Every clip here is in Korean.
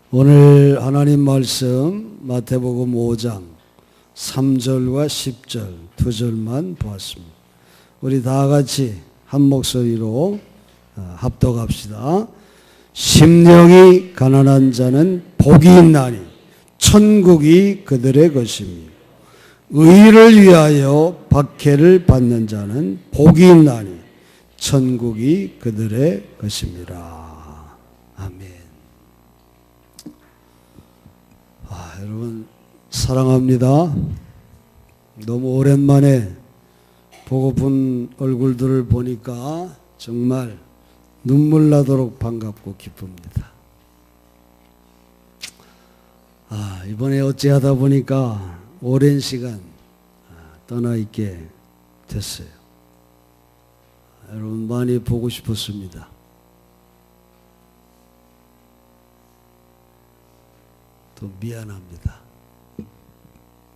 오늘 하나님 말씀 마태복음 5장 3절과 10절 두 절만 보았습니다. 우리 다 같이 한 목소리로 합독합시다. 심령이 가난한 자는 복이 있나니 천국이 그들의 것이며 의를 위하여 박해를 받는 자는 복이 있나니 천국이 그들의 것입니다. 아멘. 여러분 사랑합니다. 너무 오랜만에 보고픈 얼굴들을 보니까 정말 눈물 나도록 반갑고 기쁩니다. 이번에 어찌하다 보니까 오랜 시간 떠나 있게 됐어요. 여러분 많이 보고 싶었습니다. 또 미안합니다.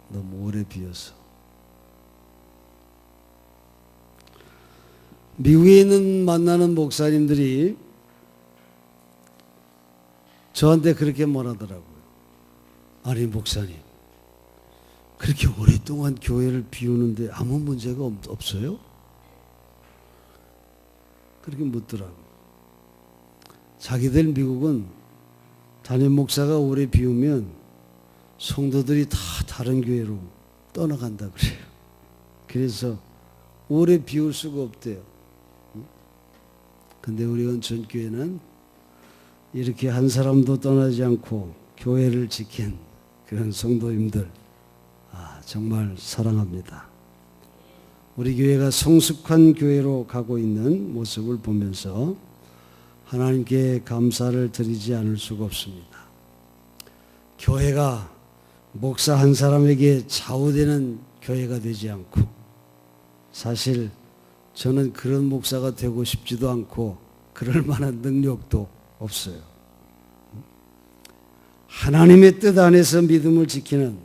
너무 오래 비어서. 미국에 있는 만나는 목사님들이 저한테 그렇게 말하더라고요. 아니 목사님, 그렇게 오랫동안 교회를 비우는데 아무 문제가 없어요? 그렇게 묻더라고요. 자기들 미국은 담임 목사가 오래 비우면 성도들이 다 다른 교회로 떠나간다 그래요. 그래서 오래 비울 수가 없대요. 근데 우리 온천교회는 이렇게 한 사람도 떠나지 않고 교회를 지킨 그런 성도님들 정말 사랑합니다. 우리 교회가 성숙한 교회로 가고 있는 모습을 보면서 하나님께 감사를 드리지 않을 수가 없습니다. 교회가 목사 한 사람에게 좌우되는 교회가 되지 않고, 사실 저는 그런 목사가 되고 싶지도 않고 그럴 만한 능력도 없어요. 하나님의 뜻 안에서 믿음을 지키는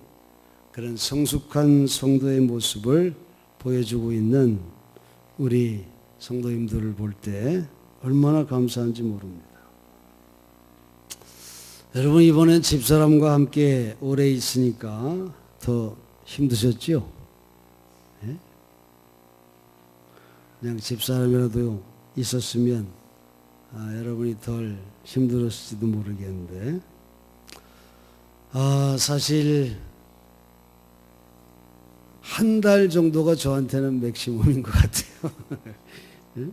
그런 성숙한 성도의 모습을 보여주고 있는 우리 성도님들을 볼 때 얼마나 감사한지 모릅니다. 여러분 이번엔 집사람과 함께 오래 있으니까 더 힘드셨죠? 네? 그냥 집사람이라도 있었으면 여러분이 덜 힘들었을지도 모르겠는데 사실 한 달 정도가 저한테는 맥시멈인 것 같아요. 네?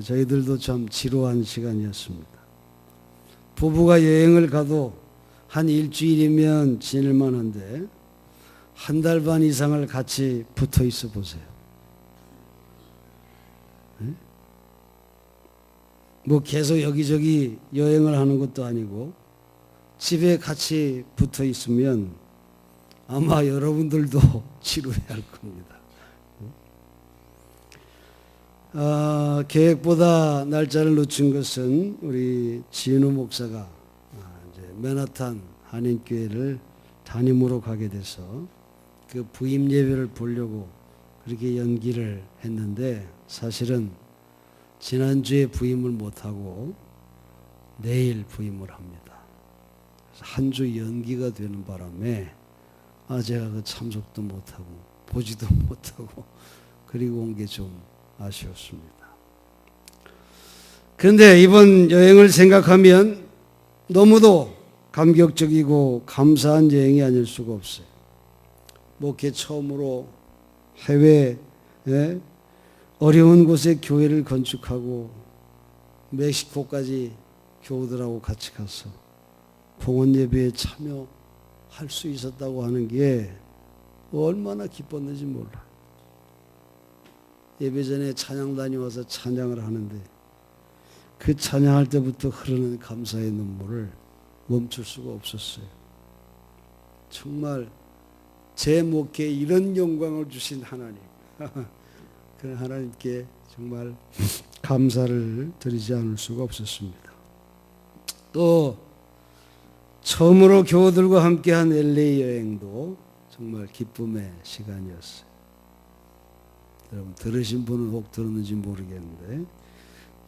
저희들도 참 지루한 시간이었습니다. 부부가 여행을 가도 한 일주일이면 지낼만 한데 한 달 반 이상을 같이 붙어 있어 보세요. 네? 뭐 계속 여기저기 여행을 하는 것도 아니고 집에 같이 붙어 있으면 아마 여러분들도 지루해할 겁니다. 계획보다 날짜를 늦춘 것은 우리 지은우 목사가 이제 맨하탄 한인교회를 담임으로 가게 돼서 그 부임 예배를 보려고 그렇게 연기를 했는데 사실은 지난주에 부임을 못하고 내일 부임을 합니다. 한 주 연기가 되는 바람에 제가 그 참석도 못하고 보지도 못하고 그리고 온 게 좀 아쉬웠습니다. 그런데 이번 여행을 생각하면 너무도 감격적이고 감사한 여행이 아닐 수가 없어요. 목회 처음으로 해외 어려운 곳에 교회를 건축하고 멕시코까지 교우들하고 같이 가서 봉헌 예배에 참여할 수 있었다고 하는 게 얼마나 기뻤는지 몰라요. 예배 전에 찬양단이 와서 찬양을 하는데 그 찬양할 때부터 흐르는 감사의 눈물을 멈출 수가 없었어요. 정말 제 목회에 이런 영광을 주신 하나님, 그 하나님께 정말 감사를 드리지 않을 수가 없었습니다. 또 처음으로 교우들과 함께한 LA 여행도 정말 기쁨의 시간이었어요. 여러분 들으신 분은 혹 들었는지 모르겠는데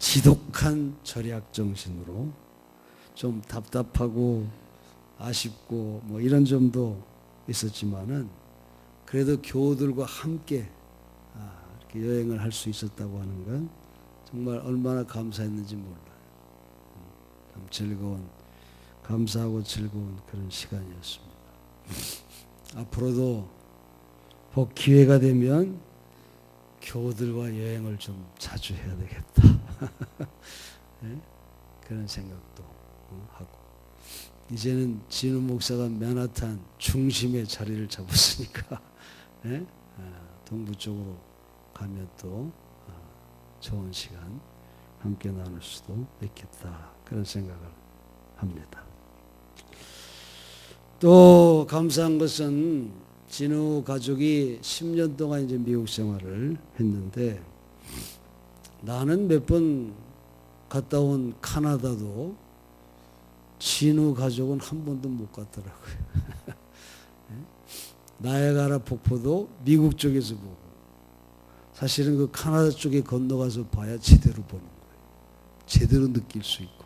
지독한 절약 정신으로 좀 답답하고 아쉽고 뭐 이런 점도 있었지만은 그래도 교우들과 함께 이렇게 여행을 할 수 있었다고 하는 건 정말 얼마나 감사했는지 몰라요. 참 즐거운, 감사하고 즐거운 그런 시간이었습니다. 앞으로도 꼭 기회가 되면 교우들과 여행을 좀 자주 해야 되겠다. 네? 그런 생각도 하고, 이제는 진우 목사가 맨하탄 중심의 자리를 잡았으니까 네? 동부 쪽으로 가면 또 좋은 시간 함께 나눌 수도 있겠다, 그런 생각을 합니다. 또 감사한 것은 진우 가족이 10년 동안 이제 미국 생활을 했는데, 나는 몇 번 갔다 온 카나다도 진우 가족은 한 번도 못 갔더라고요. 나야가라 폭포도 미국 쪽에서 보고, 사실은 그 카나다 쪽에 건너가서 봐야 제대로 보는 거예요. 제대로 느낄 수 있고,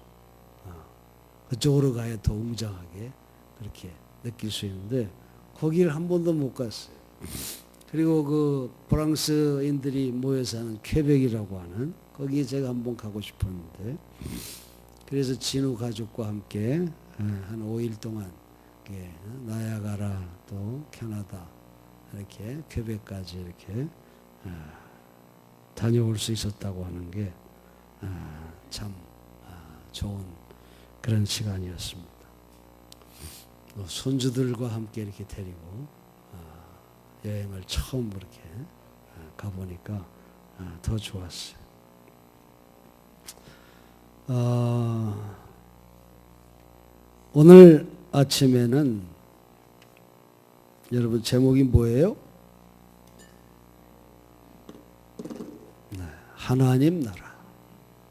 그쪽으로 가야 더 웅장하게 그렇게 느낄 수 있는데 거기를 한 번도 못 갔어요. 그리고 그 프랑스인들이 모여 사는 퀘벡이라고 하는, 거기에 제가 한번 가고 싶었는데, 그래서 진우 가족과 함께 한 5일 동안 나야가라 또 캐나다 이렇게 퀘벡까지 이렇게 다녀올 수 있었다고 하는 게 참 좋은 그런 시간이었습니다. 손주들과 함께 이렇게 데리고 여행을 처음 이렇게 가보니까 더 좋았어요. 오늘 아침에는 여러분 제목이 뭐예요? 네, 하나님 나라.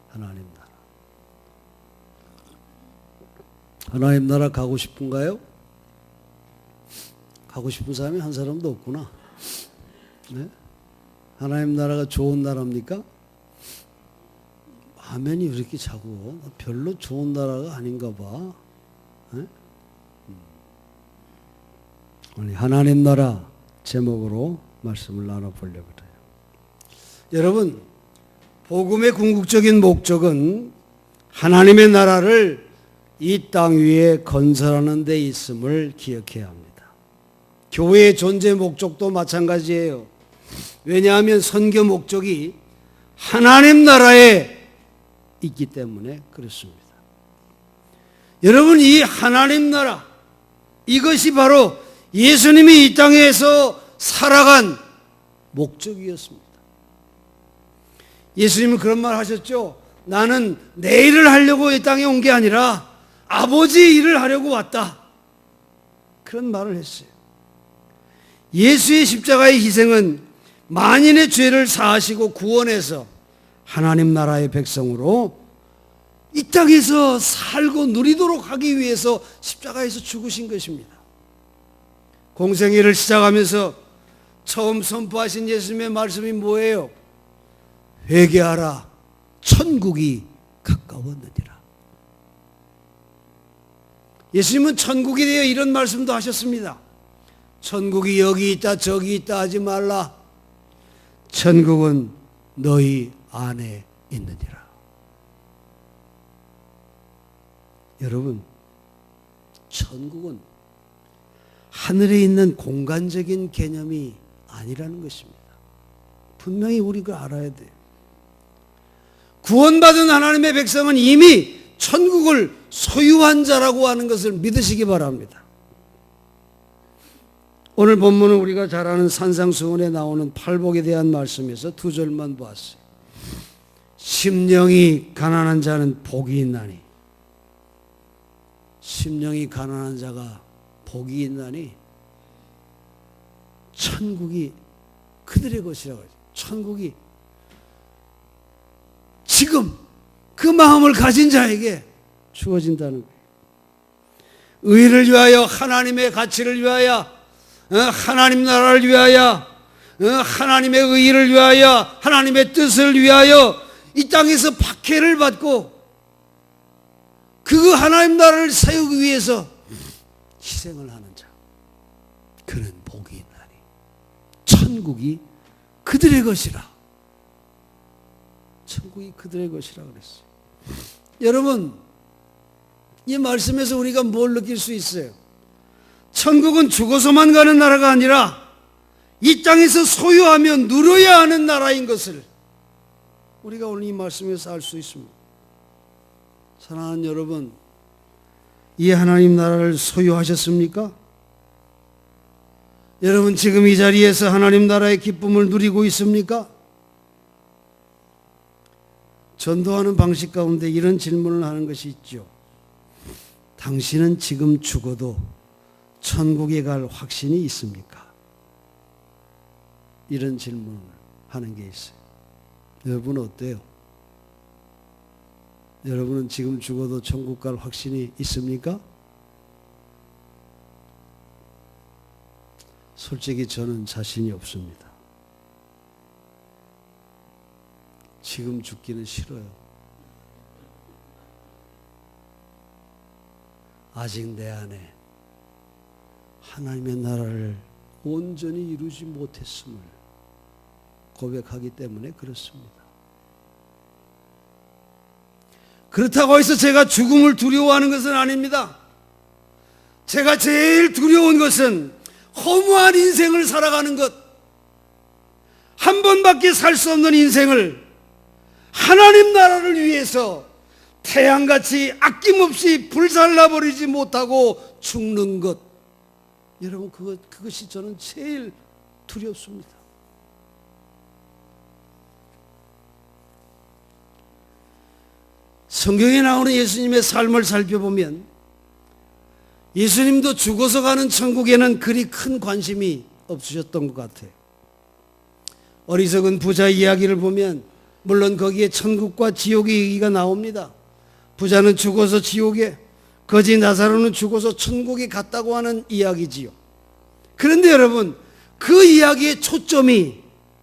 하나님 나라. 하나님 나라 가고 싶은가요? 가고 싶은 사람이 한 사람도 없구나. 네? 하나님 나라가 좋은 나라입니까? 화면이 왜 이렇게 자고 별로 좋은 나라가 아닌가 봐. 네? 오늘 하나님 나라 제목으로 말씀을 나눠보려고 그래요. 여러분, 복음의 궁극적인 목적은 하나님의 나라를 이 땅 위에 건설하는 데 있음을 기억해야 합니다. 교회의 존재 목적도 마찬가지예요. 왜냐하면 선교 목적이 하나님 나라에 있기 때문에 그렇습니다. 여러분, 이 하나님 나라, 이것이 바로 예수님이 이 땅에서 살아간 목적이었습니다. 예수님은 그런 말 하셨죠. 나는 내 일을 하려고 이 땅에 온 게 아니라 아버지의 일을 하려고 왔다. 그런 말을 했어요. 예수의 십자가의 희생은 만인의 죄를 사하시고 구원해서 하나님 나라의 백성으로 이 땅에서 살고 누리도록 하기 위해서 십자가에서 죽으신 것입니다. 공생애를 시작하면서 처음 선포하신 예수님의 말씀이 뭐예요? 회개하라, 천국이 가까웠느니라. 예수님은 천국에 대해 이런 말씀도 하셨습니다. 천국이 여기 있다 저기 있다 하지 말라. 천국은 너희 안에 있느니라. 여러분, 천국은 하늘에 있는 공간적인 개념이 아니라는 것입니다. 분명히 우리가 알아야 돼요. 구원받은 하나님의 백성은 이미 천국을 소유한 자라고 하는 것을 믿으시기 바랍니다. 오늘 본문은 우리가 잘 아는 산상수훈에 나오는 팔복에 대한 말씀에서 두 절만 보았어요. 심령이 가난한 자는 복이 있나니. 심령이 가난한 자가 복이 있나니 천국이 그들의 것이라고 하죠. 천국이 지금 그 마음을 가진 자에게 주어진다는 거예요. 의를 위하여, 하나님의 가치를 위하여, 하나님 나라를 위하여, 하나님의 의를 위하여, 하나님의 뜻을 위하여 이 땅에서 박해를 받고 그 하나님 나라를 세우기 위해서 희생을 하는 자, 그는 복이 있나니 천국이 그들의 것이라. 천국이 그들의 것이라 그랬어요. 여러분, 이 말씀에서 우리가 뭘 느낄 수 있어요? 천국은 죽어서만 가는 나라가 아니라 이 땅에서 소유하며 누려야 하는 나라인 것을 우리가 오늘 이 말씀에서 알 수 있습니다. 사랑하는 여러분, 이 하나님 나라를 소유하셨습니까? 여러분, 지금 이 자리에서 하나님 나라의 기쁨을 누리고 있습니까? 전도하는 방식 가운데 이런 질문을 하는 것이 있죠. 당신은 지금 죽어도 천국에 갈 확신이 있습니까? 이런 질문을 하는 게 있어요. 여러분은 어때요? 여러분은 지금 죽어도 천국 갈 확신이 있습니까? 솔직히 저는 자신이 없습니다. 지금 죽기는 싫어요. 아직 내 안에 하나님의 나라를 온전히 이루지 못했음을 고백하기 때문에 그렇습니다. 그렇다고 해서 제가 죽음을 두려워하는 것은 아닙니다. 제가 제일 두려운 것은 허무한 인생을 살아가는 것, 한 번밖에 살 수 없는 인생을 하나님 나라를 위해서 태양같이 아낌없이 불살라버리지 못하고 죽는 것. 여러분, 그것이 저는 제일 두렵습니다. 성경에 나오는 예수님의 삶을 살펴보면 예수님도 죽어서 가는 천국에는 그리 큰 관심이 없으셨던 것 같아요. 어리석은 부자 이야기를 보면 물론 거기에 천국과 지옥의 얘기가 나옵니다. 부자는 죽어서 지옥에, 거지 나사로는 죽어서 천국에 갔다고 하는 이야기지요. 그런데 여러분, 그 이야기의 초점이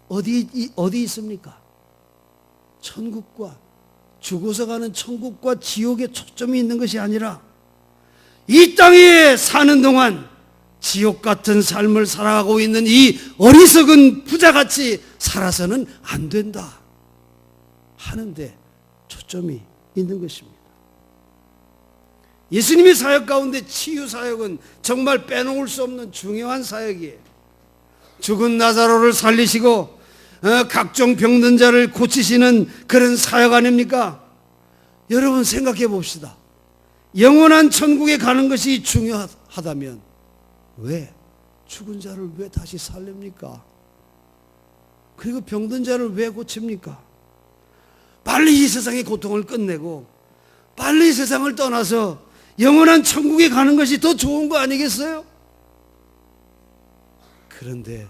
어디 있습니까? 천국과, 죽어서 가는 천국과 지옥에 초점이 있는 것이 아니라 이 땅에 사는 동안 지옥 같은 삶을 살아가고 있는 이 어리석은 부자같이 살아서는 안 된다 하는데 초점이 있는 것입니다. 예수님의 사역 가운데 치유 사역은 정말 빼놓을 수 없는 중요한 사역이에요. 죽은 나사로를 살리시고 각종 병든 자를 고치시는 그런 사역 아닙니까? 여러분, 생각해 봅시다. 영원한 천국에 가는 것이 중요하다면 왜 죽은 자를 왜 다시 살립니까? 그리고 병든 자를 왜 고칩니까? 빨리 이 세상의 고통을 끝내고 빨리 이 세상을 떠나서 영원한 천국에 가는 것이 더 좋은 거 아니겠어요? 그런데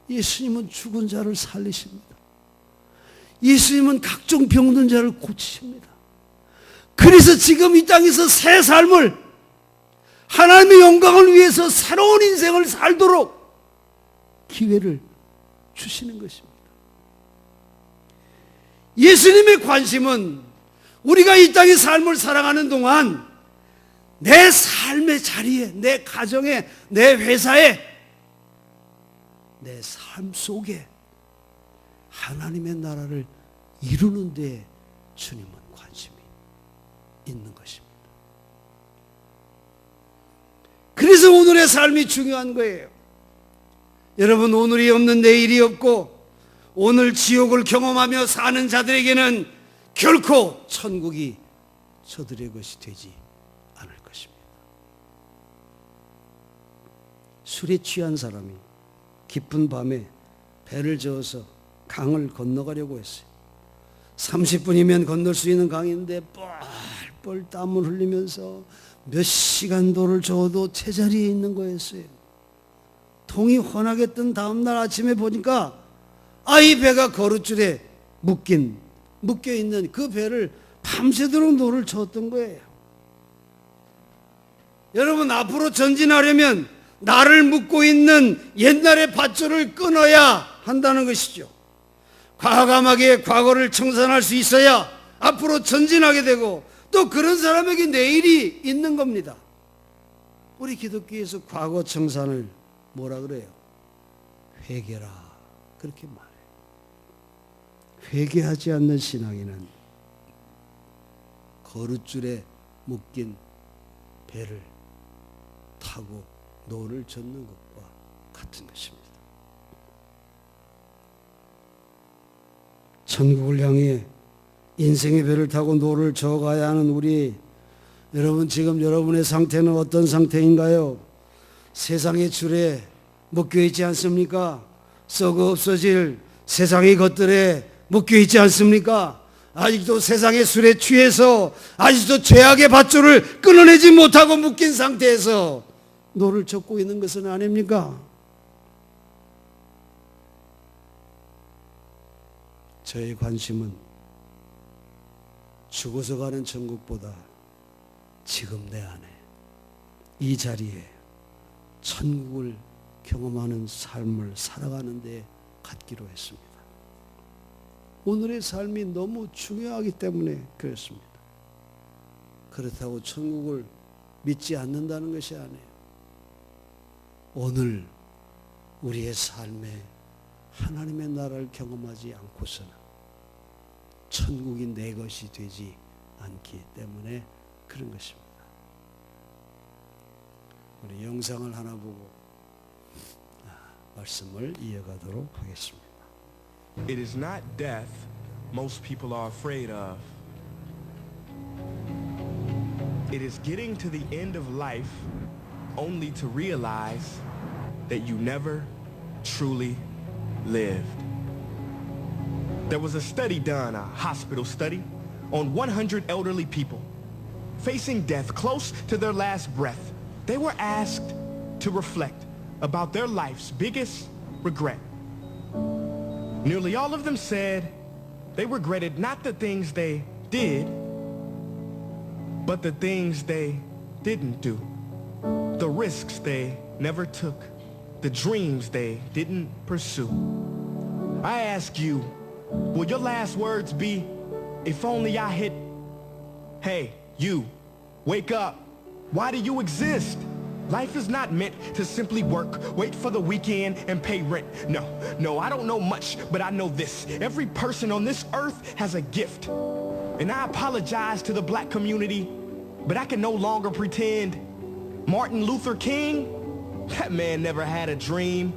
예수님은 죽은 자를 살리십니다. 예수님은 각종 병든 자를 고치십니다. 그래서 지금 이 땅에서 새 삶을, 하나님의 영광을 위해서 새로운 인생을 살도록 기회를 주시는 것입니다. 예수님의 관심은 우리가 이 땅의 삶을 살아가는 동안 내 삶의 자리에, 내 가정에, 내 회사에, 내 삶 속에 하나님의 나라를 이루는 데 주님은 관심이 있는 것입니다. 그래서 오늘의 삶이 중요한 거예요. 여러분, 오늘이 없는 내일이 없고 오늘 지옥을 경험하며 사는 자들에게는 결코 천국이 저들의 것이 되지 않을 것입니다. 술에 취한 사람이 깊은 밤에 배를 저어서 강을 건너가려고 했어요. 30분이면 건널 수 있는 강인데 뻘뻘 땀을 흘리면서 몇 시간도를 저어도 제자리에 있는 거였어요. 동이 환하게 뜬 다음날 아침에 보니까 이 배가 거룻줄에 묶여있는 그 배를 밤새도록 노를 저었던 거예요. 여러분, 앞으로 전진하려면 나를 묶고 있는 옛날의 밧줄을 끊어야 한다는 것이죠. 과감하게 과거를 청산할 수 있어야 앞으로 전진하게 되고 또 그런 사람에게 내일이 있는 겁니다. 우리 기독교에서 과거 청산을 뭐라 그래요? 회개라 그렇게 말해요. 회개하지 않는 신앙인은 거룻줄에 묶인 배를 타고 노를 젓는 것과 같은 것입니다. 천국을 향해 인생의 배를 타고 노를 저어가야 하는 우리 여러분, 지금 여러분의 상태는 어떤 상태인가요? 세상의 줄에 묶여 있지 않습니까? 썩어 없어질 세상의 것들에 묶여 있지 않습니까? 아직도 세상의 술에 취해서 아직도 죄악의 밧줄을 끊어내지 못하고 묶인 상태에서 노를 젓고 있는 것은 아닙니까? 저의 관심은 죽어서 가는 천국보다 지금 내 안에 이 자리에 천국을 경험하는 삶을 살아가는 데 갖기로 했습니다. 오늘의 삶이 너무 중요하기 때문에 그렇습니다. 그렇다고 천국을 믿지 않는다는 것이 아니에요. 오늘 우리의 삶에 하나님의 나라를 경험하지 않고서는 천국이 내 것이 되지 않기 때문에 그런 것입니다. 우리 영상을 하나 보고 말씀을 이어가도록 하겠습니다. It is not death most people are afraid of. It is getting to the end of life only to realize that you never truly lived. There was a study done, a hospital study, on 100 elderly people facing death close to their last breath. They were asked to reflect about their life's biggest regret. Nearly all of them said they regretted not the things they did, but the things they didn't do, the risks they never took, the dreams they didn't pursue. I ask you, will your last words be, if only I hit, hey, you, wake up. Why do you exist? Life is not meant to simply work, wait for the weekend, and pay rent. No, I don't know much, but I know this. Every person on this earth has a gift. And I apologize to the black community, but I can no longer pretend. Martin Luther King, that man never had a dream.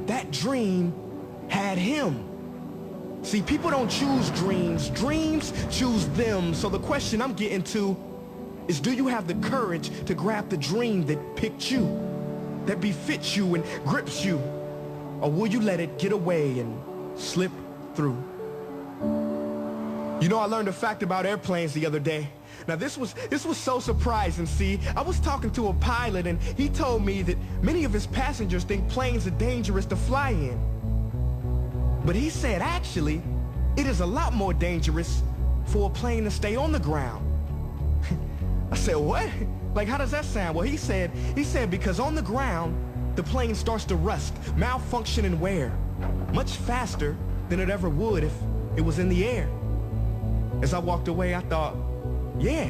That dream had him. See, people don't choose dreams. Dreams choose them. So the question I'm getting to is, do you have the courage to grab the dream that picked you, that befits you and grips you? Or will you let it get away and slip through? You know, I learned a fact about airplanes the other day. Now this was so surprising. See, I was talking to a pilot and he told me that many of his passengers think planes are dangerous to fly in. But he said actually, it is a lot more dangerous for a plane to stay on the ground. I said, what? Like, how does that sound? Well, he said because on the ground, the plane starts to rust, malfunction, and wear much faster than it ever would if it was in the air. As I walked away, I thought, yeah,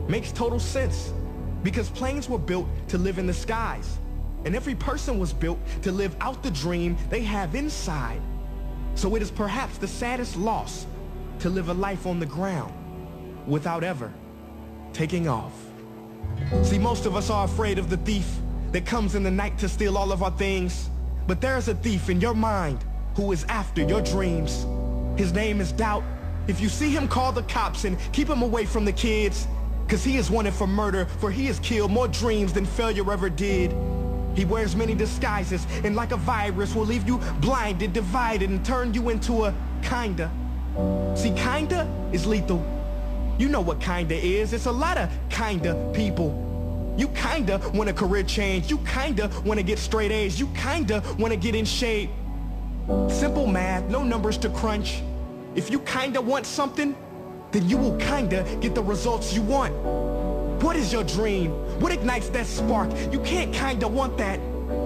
makes total sense. Because planes were built to live in the skies. And every person was built to live out the dream they have inside. So it is perhaps the saddest loss to live a life on the ground without ever taking off. See, most of us are afraid of the thief that comes in the night to steal all of our things. But there is a thief in your mind who is after your dreams. His name is doubt. If you see him, call the cops and keep him away from the kids, cause he is wanted for murder, for he has killed more dreams than failure ever did. He wears many disguises and like a virus will leave you blinded, divided, and turn you into a kinda. See, kinda is lethal. You know what kinda is. It's a lot of kinda people. You kinda want a career change. You kinda want to get straight A's. You kinda want to get in shape. Simple math, no numbers to crunch. If you kinda want something, then you will kinda get the results you want. What is your dream? What ignites that spark? You can't kinda want that.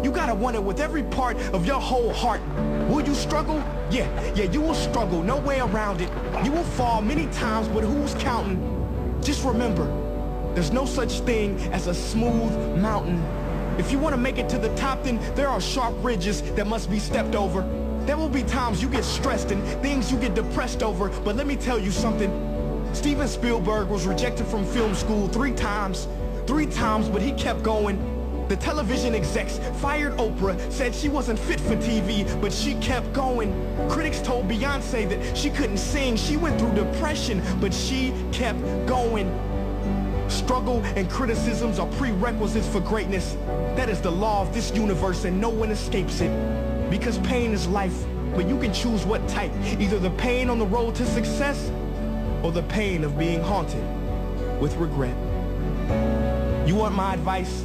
You gotta want it with every part of your whole heart. Will you struggle? Yeah, you will struggle, no way around it. You will fall many times, but who's counting? Just remember, there's no such thing as a smooth mountain. If you want to make it to the top, then there are sharp ridges that must be stepped over. There will be times you get stressed and things you get depressed over, but let me tell you something. Steven Spielberg was rejected from film school 3 times, but he kept going. The television execs fired Oprah, said she wasn't fit for TV, but she kept going. Critics told Beyonce that she couldn't sing, she went through depression, but she kept going. Struggle and criticisms are prerequisites for greatness. That is the law of this universe and no one escapes it. Because pain is life, but you can choose what type. Either the pain on the road to success or the pain of being haunted with regret. You want my advice?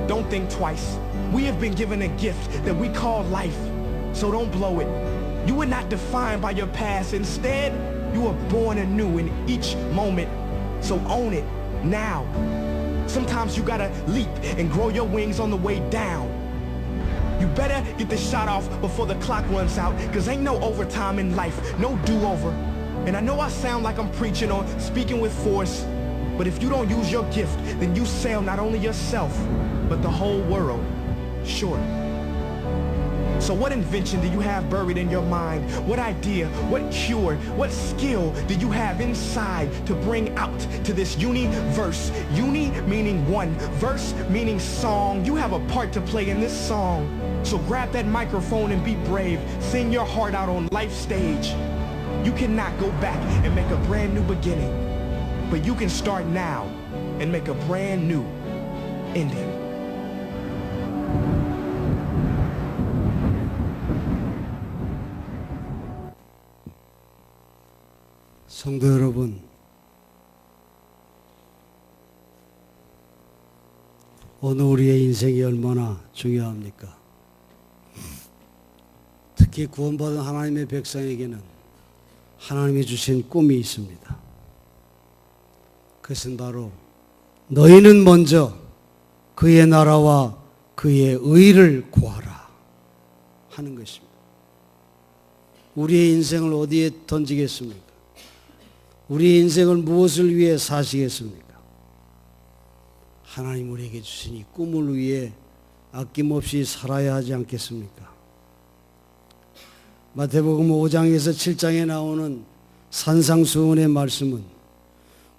Don't think twice. We have been given a gift that we call life, so don't blow it. You were not defined by your past. Instead, you were born anew in each moment, so own it now. Sometimes you gotta leap and grow your wings on the way down. You better get the shot off before the clock runs out, cause ain't no overtime in life, no do-over. And I know I sound like I'm preaching or speaking with force, but if you don't use your gift, then you sell not only yourself, but the whole world short. So what invention do you have buried in your mind? What idea, what cure, what skill do you have inside to bring out to this universe? Uni meaning one, verse meaning song. You have a part to play in this song. So grab that microphone and be brave. Sing your heart out on life's stage. You cannot go back and make a brand new beginning, but you can start now and make a brand new ending. 성도 여러분, 오늘 우리의 인생이 얼마나 중요합니까? 특히 구원받은 하나님의 백성에게는 하나님이 주신 꿈이 있습니다. 그것은 바로 너희는 먼저 그의 나라와 그의 의를 구하라 하는 것입니다. 우리의 인생을 어디에 던지겠습니까? 우리의 인생을 무엇을 위해 사시겠습니까? 하나님 우리에게 주신 이 꿈을 위해 아낌없이 살아야 하지 않겠습니까? 마태복음 5장에서 7장에 나오는 산상수훈의 말씀은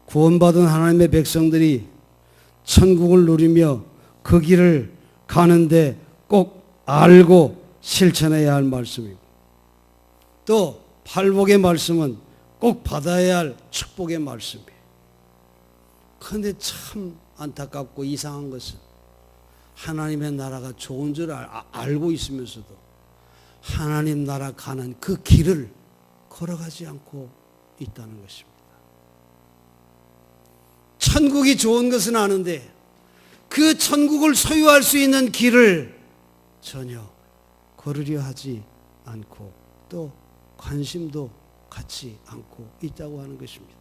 구원받은 하나님의 백성들이 천국을 누리며 그 길을 가는데 꼭 알고 실천해야 할 말씀이고, 또 팔복의 말씀은 꼭 받아야 할 축복의 말씀이에요. 그런데 참 안타깝고 이상한 것은 하나님의 나라가 좋은 줄 알고 있으면서도 하나님 나라 가는 그 길을 걸어가지 않고 있다는 것입니다. 천국이 좋은 것은 아는데 그 천국을 소유할 수 있는 길을 전혀 걸으려 하지 않고 또 관심도 갖지 않고 있다고 하는 것입니다.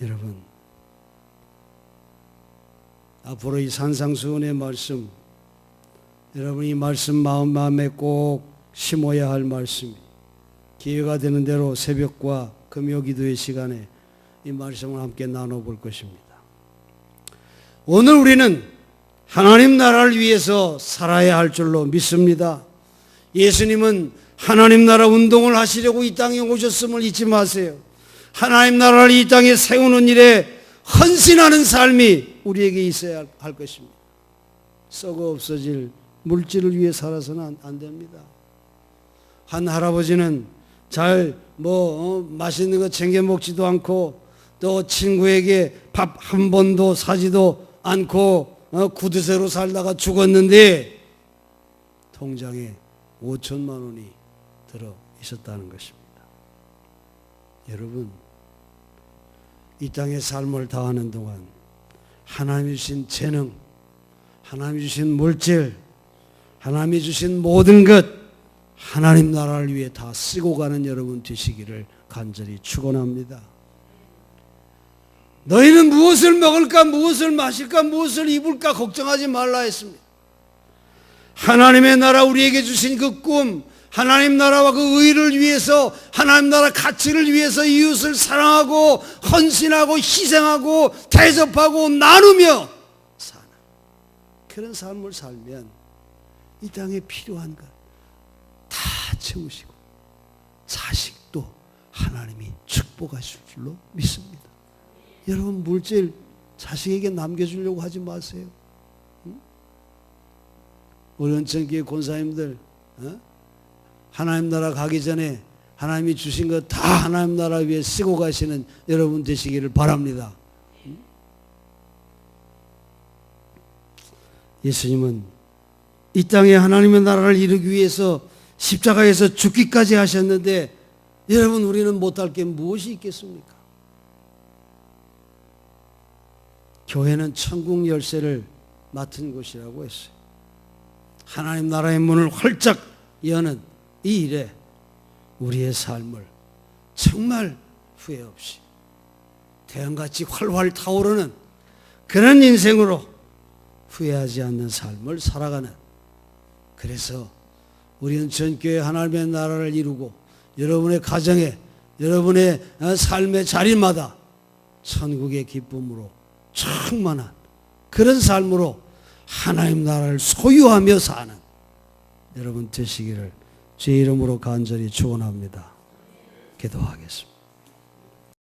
여러분, 앞으로 이 산상수훈의 말씀, 여러분 이 말씀 마음에 꼭 심어야 할 말씀이, 기회가 되는 대로 새벽과 금요 기도의 시간에 이 말씀을 함께 나눠볼 것입니다. 오늘 우리는 하나님 나라를 위해서 살아야 할 줄로 믿습니다. 예수님은 하나님 나라 운동을 하시려고 이 땅에 오셨음을 잊지 마세요. 하나님 나라를 이 땅에 세우는 일에 헌신하는 삶이 우리에게 있어야 할 것입니다. 썩어 없어질 물질을 위해 살아서는 안 됩니다. 한 할아버지는 잘 맛있는 거 챙겨 먹지도 않고 또 친구에게 밥 한 번도 사지도 않고 구두쇠로 살다가 죽었는데 통장에 5천만 원이 들어 있었다는 것입니다. 여러분, 이 땅의 삶을 다하는 동안 하나님이 주신 재능, 하나님이 주신 물질, 하나님이 주신 모든 것 하나님 나라를 위해 다 쓰고 가는 여러분 되시기를 간절히 축원합니다. 너희는 무엇을 먹을까, 무엇을 마실까, 무엇을 입을까 걱정하지 말라 했습니다. 하나님의 나라 우리에게 주신 그 꿈, 하나님 나라와 그 의를 위해서, 하나님 나라 가치를 위해서 이웃을 사랑하고 헌신하고 희생하고 대접하고 나누며 사는 그런 삶을 살면 이 땅에 필요한 것 다 채우시고 자식도 하나님이 축복하실 줄로 믿습니다. 여러분, 물질 자식에게 남겨주려고 하지 마세요. 우리 은천교회 권사님들 하나님 나라 가기 전에 하나님이 주신 것 다 하나님 나라 위해 쓰고 가시는 여러분 되시기를 바랍니다. 예수님은 이 땅에 하나님의 나라를 이루기 위해서 십자가에서 죽기까지 하셨는데, 여러분, 우리는 못할 게 무엇이 있겠습니까? 교회는 천국 열쇠를 맡은 곳이라고 했어요. 하나님 나라의 문을 활짝 여는 이 일에 우리의 삶을 정말 후회 없이 태양같이 활활 타오르는 그런 인생으로 후회하지 않는 삶을 살아가는, 그래서 우리는 전교회 하나님의 나라를 이루고 여러분의 가정에, 여러분의 삶의 자리마다 천국의 기쁨으로 충만한 그런 삶으로 하나님 나라를 소유하며 사는 여러분 되시기를 주의 이름으로 간절히 축원합니다. 기도하겠습니다.